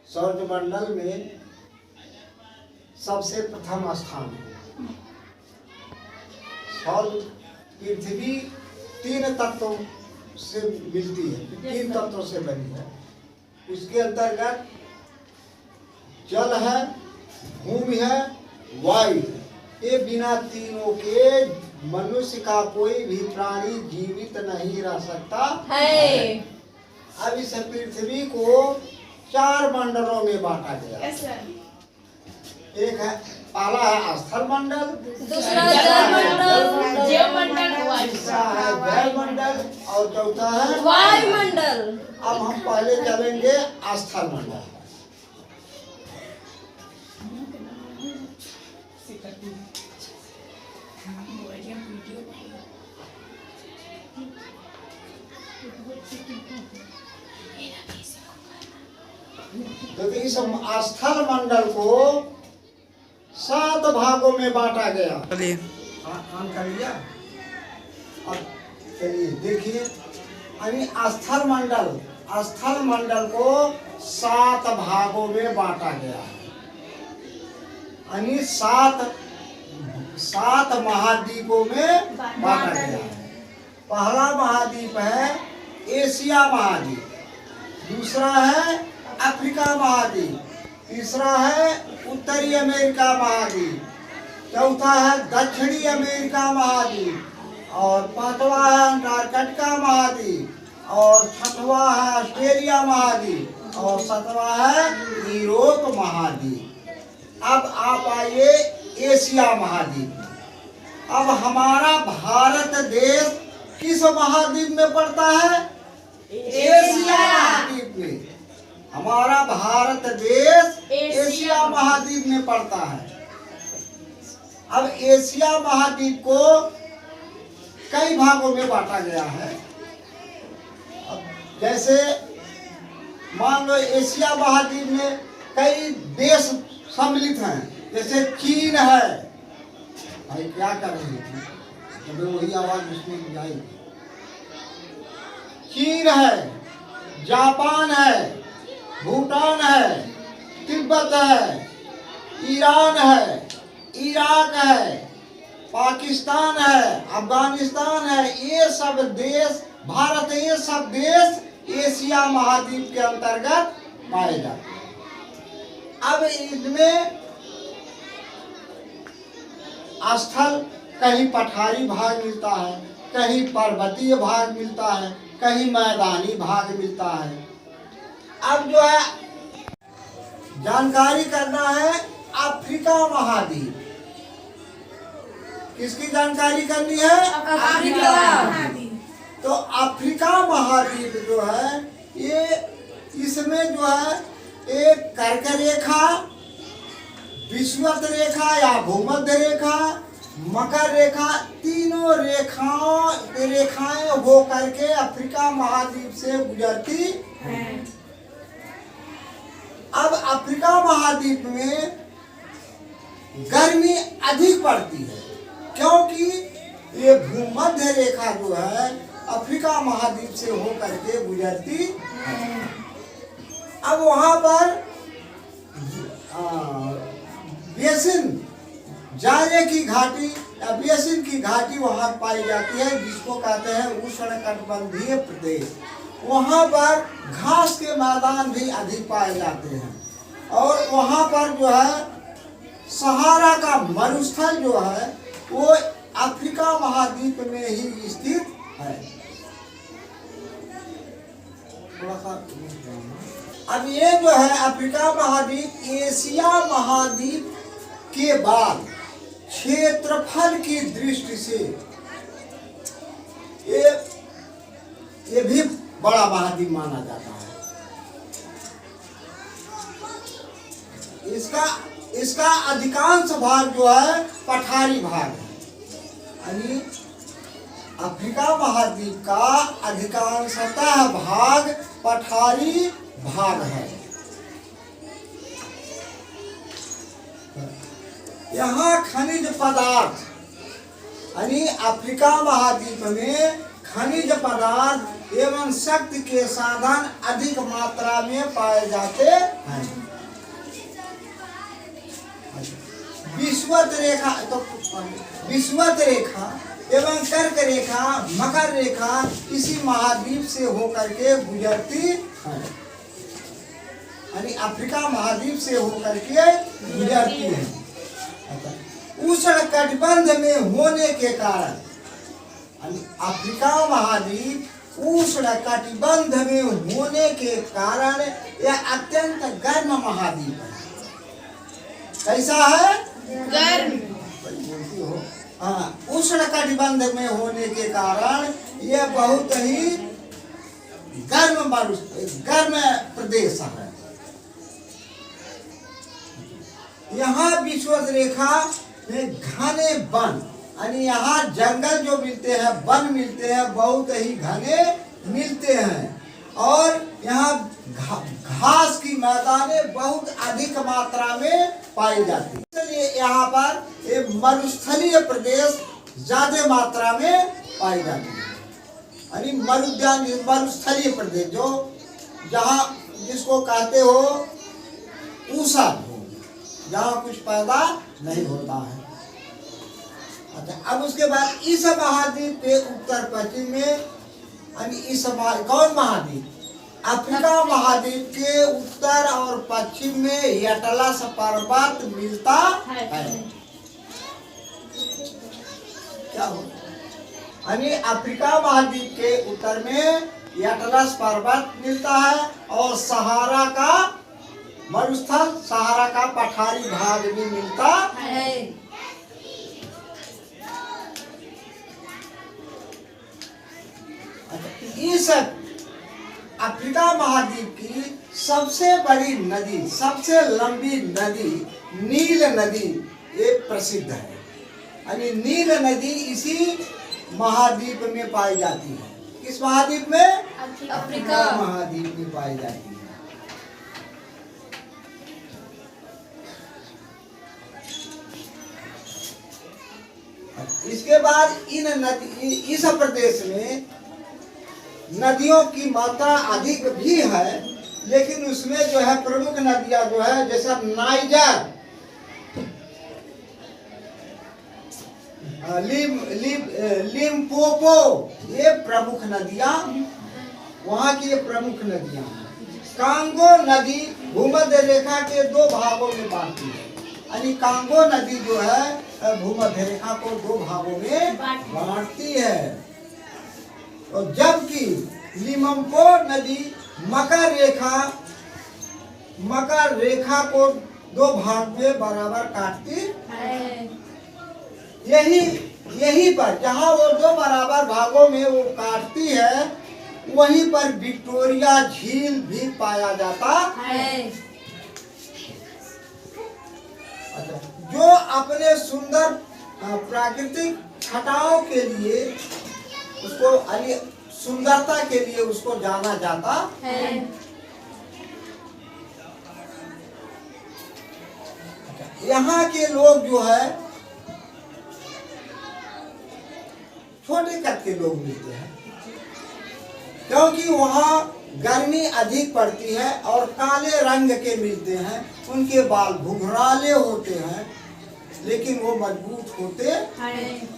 सौरमंडल में सबसे प्रथम स्थान है। सौर पृथ्वी 3 तत्वों से मिलती है, 3 तत्वों से बनी है। उसके अंतर्गत जल है, भूमि है, वायु है। ये बिना तीनों के मनुष्य का कोई भी प्राणी जीवित नहीं रह सकता है। अब इस पृथ्वी को 4 मंडलों में बांटा गया। एक है, पहला है स्थल मंडल, दूसरा जल मंडल, तीसरा है वायु मंडल और चौथा है वायु मंडल। अब हम पहले चलेंगे स्थल मंडल। तो इस स्थल मंडल को 7 भागों में बांटा गया। ऑन कर लिया। अब चलिए देखिए, अभी स्थल मंडल को 7 भागों में बांटा गया है। यानी 7 महाद्वीपों में बांटा गया है। पहला महाद्वीप है एशिया महाद्वीप, दूसरा है अफ्रीका महाद्वीप, तीसरा है उत्तरी अमेरिका महाद्वीप, चौथा है दक्षिणी अमेरिका महाद्वीप और 5वां है अंटार्कटिका महाद्वीप और 6वां है ऑस्ट्रेलिया महाद्वीप और 7वां है यूरोप महाद्वीप। अब आप आइए एशिया महाद्वीप में। अब हमारा भारत देश किस महाद्वीप में पड़ता है? एशिया महाद्वीप में। हमारा भारत देश एशिया महाद्वीप में पड़ता है। अब एशिया महाद्वीप को कई भागों में बांटा गया है। अब जैसे मान लो एशिया महाद्वीप में कई देश सम्मिलित हैं, जैसे चीन है। भाई क्या कर रही थी? वही आवाज उसमें जाएगी। चीन है, जापान है, भूटान है, तिब्बत है, ईरान है, इराक है, पाकिस्तान है, अफगानिस्तान है। ये सब देश, भारत, ये सब देश एशिया महाद्वीप के अंतर्गत पाए जाते हैं। अब इसमें स्थल कहीं पठारी भाग मिलता है, कहीं पर्वतीय भाग मिलता है, कहीं मैदानी भाग मिलता है। अब जो है जानकारी करना है अफ्रीका महाद्वीप। किसकी जानकारी करनी है? अफ्रीका। तो अफ्रीका महाद्वीप जो है, ये इसमें जो है एक कर्क रेखा, विषुवत रेखा या भूमध्य रेखा, मकर रेखा, तीनों रेखाएं हो करके अफ्रीका महाद्वीप से गुजरती हैं। अब अफ्रीका महाद्वीप में गर्मी अधिक पड़ती है, क्योंकि ये भूमध्य रेखा जो है अफ्रीका महाद्वीप से होकर के गुजरती है। अब वहां पर बेसिन, जारे की घाटी या बेसिन की घाटी वहां पाई जाती है, जिसको कहते हैं उष्णकटिबंधीय प्रदेश। वहां पर घास के मैदान भी अधिक पाए जाते हैं और वहां पर जो है सहारा का मरुस्थल जो है वो अफ्रीका महाद्वीप में ही स्थित है। अब ये जो है अफ्रीका महाद्वीप एशिया महाद्वीप के बाद क्षेत्रफल की दृष्टि से ये भी बड़ा महाद्वीप माना जाता है। इसका अधिकांश भाग जो है पठारी भाग है। यानी अफ्रीका महाद्वीप का अधिकांशतः भाग पठारी भाग है। यहाँ खनिज पदार्थ, यानी अफ्रीका महाद्वीप में खनिज पदार्थ एवं शक्ति के साधन अधिक मात्रा में पाए जाते हैं। विषुवत रेखा तो विषुवत रेखा एवं कर्क रेखा, मकर रेखा इसी महाद्वीप से होकर के गुजरती है, यानी अफ्रीका महाद्वीप से होकर के गुजरती है। उष्ण कटिबंध में होने के कारण, यानी अफ्रीका महाद्वीप उष्ण कटिबंध में होने के कारण यह अत्यंत गर्म महाद्वीप है। कैसा है? गर्म। बोलती हो? हाँ, उष्ण कटिबंध में होने के कारण यह बहुत ही गर्म प्रदेश है। यहाँ विषुवत रेखा में घने वन, यानी यहाँ जंगल जो मिलते हैं, वन मिलते हैं, बहुत ही घने मिलते हैं। और यहाँ घास की मैदानें बहुत अधिक मात्रा में पाई जाती है। इसलिए यहाँ पर एक मरुस्थलीय प्रदेश ज्यादा मात्रा में पाई जाती है, यानी मरुद्यान मरुस्थलीय प्रदेश जो जहाँ जिसको कहते हो ऊषा भूमि, जहाँ कुछ पैदा नहीं होता है। अच्छा, अब उसके बाद इस महाद्वीप के उत्तर पश्चिम में, इस कौन महाद्वीप? अफ्रीका महाद्वीप के उत्तर और पश्चिम में एटलस पर्वत मिलता है। क्या हो? यानी अफ्रीका महाद्वीप के उत्तर में एटलस पर्वत मिलता है और सहारा का मरुस्थल, सहारा का पठारी भाग भी मिलता है। इस अफ्रीका महाद्वीप की सबसे बड़ी नदी, सबसे लंबी नदी नील नदी ये प्रसिद्ध है, यानी नील नदी इसी महाद्वीप में पाई जाती है। किस महाद्वीप में? अफ्रीका महाद्वीप में पाई जाती है। इसके बाद इन नदी इस प्रदेश में नदियों की मात्रा अधिक भी है, लेकिन उसमें जो है प्रमुख नदियां जो है, जैसा नाइजर, लिम्पोपो, ये प्रमुख नदियां वहाँ की ये प्रमुख नदियां हैं। कांगो नदी भूमध्य रेखा के दो भागों में बांटती है, यानी कांगो नदी जो है भूमध्य रेखा को दो भागों में बांटती है। और जबकि लिम्पोपो नदी मकर रेखा को दो भाग में बराबर काटती है। यही पर जहाँ वो दो बराबर भागों में वो काटती है, वहीं पर विक्टोरिया झील भी पाया जाता है। जो अपने सुंदर प्राकृतिक छटाओं के लिए उसको सुंदरता के लिए उसको जाना जाता है। यहाँ के लोग जो है छोटे कद के लोग मिलते हैं, क्योंकि वहाँ गर्मी अधिक पड़ती है और काले रंग के मिलते हैं। उनके बाल घुंघराले होते हैं, लेकिन वो मजबूत होते हैं।